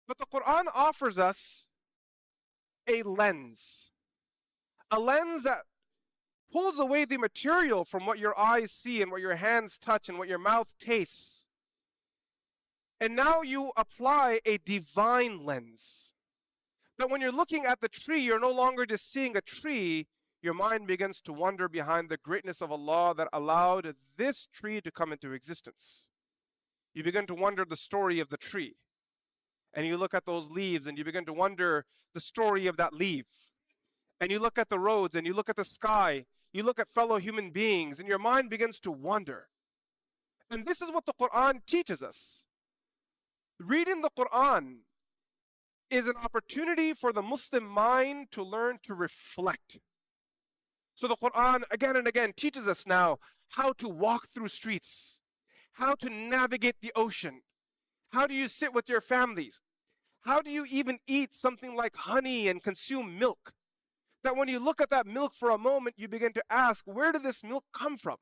But the Quran offers us a lens that pulls away the material from what your eyes see and what your hands touch and what your mouth tastes. And now you apply a divine lens. That when you're looking at the tree, you're no longer just seeing a tree, your mind begins to wonder behind the greatness of Allah that allowed this tree to come into existence. You begin to wonder the story of the tree. And you look at those leaves and you begin to wonder the story of that leaf. And you look at the roads and you look at the sky, you look at fellow human beings, and your mind begins to wonder. And this is what the Quran teaches us. Reading the Quran is an opportunity for the Muslim mind to learn to reflect. So the Quran again and again teaches us now how to walk through streets, how to navigate the ocean, how do you sit with your families, how do you even eat something like honey and consume milk? That when you look at that milk for a moment, you begin to ask, where did this milk come from?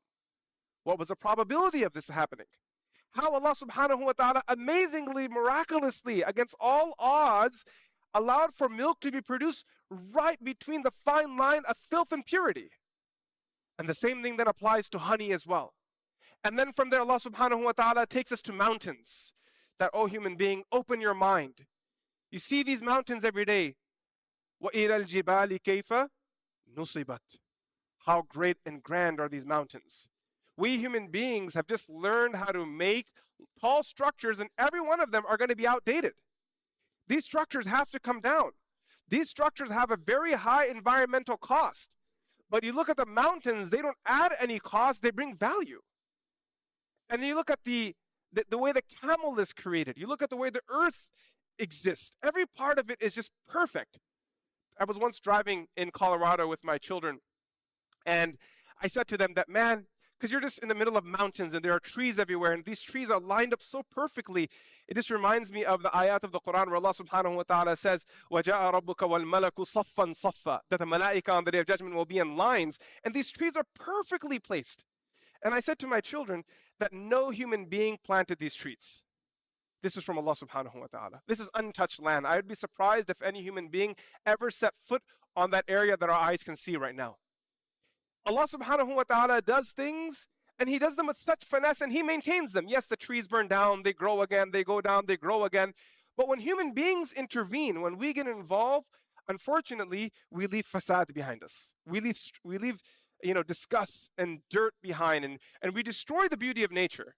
What was the probability of this happening? How Allah subhanahu wa ta'ala amazingly, miraculously, against all odds, allowed for milk to be produced right between the fine line of filth and purity. And the same thing then applies to honey as well. And then from there, Allah subhanahu wa ta'ala takes us to mountains. That, oh human being, open your mind. You see these mountains every day. وَإِلَى الْجِبَالِ كَيْفَ نُصِبَتْ. How great and grand are these mountains. We human beings have just learned how to make tall structures, and every one of them are going to be outdated. These structures have to come down. These structures have a very high environmental cost. But you look at the mountains, they don't add any cost, they bring value. And then you look at the way the camel is created. You look at the way the earth exists. Every part of it is just perfect. I was once driving in Colorado with my children, and I said to them that, man, because you're just in the middle of mountains and there are trees everywhere, and these trees are lined up so perfectly. It just reminds me of the ayat of the Quran where Allah subhanahu wa ta'ala says, وَجَاءَ رَبُّكَ وَالْمَلَكُ صَفًّا صَفًّا, that the malaika on the day of judgment will be in lines, and these trees are perfectly placed. And I said to my children that no human being planted these trees. This is from Allah subhanahu wa ta'ala. This is untouched land. I would be surprised if any human being ever set foot on that area that our eyes can see right now. Allah subhanahu wa ta'ala does things, and He does them with such finesse, and He maintains them. Yes, the trees burn down, they grow again, they go down, they grow again. But when human beings intervene, when we get involved, unfortunately, we leave fasad behind us. We leave disgust and dirt behind, and we destroy the beauty of nature.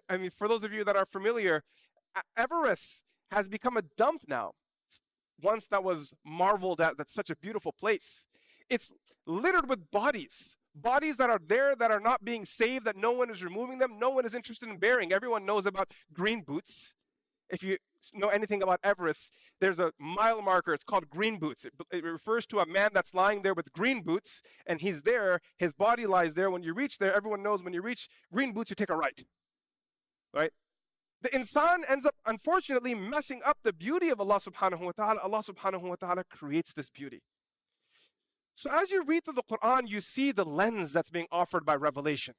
I mean, for those of you that are familiar, Everest has become a dump now. Once that was marveled at, that's such a beautiful place. It's littered with bodies that are there that are not being saved, that no one is removing them, no one is interested in burying. Everyone knows about green boots. If you know anything about Everest, there's a mile marker, it's called green boots. It refers to a man that's lying there with green boots, and he's there, his body lies there. When you reach there, everyone knows when you reach green boots, you take a right. Right? The insan ends up, unfortunately, messing up the beauty of Allah subhanahu wa ta'ala. Allah subhanahu wa ta'ala creates this beauty. So as you read through the Quran, you see the lens that's being offered by revelation.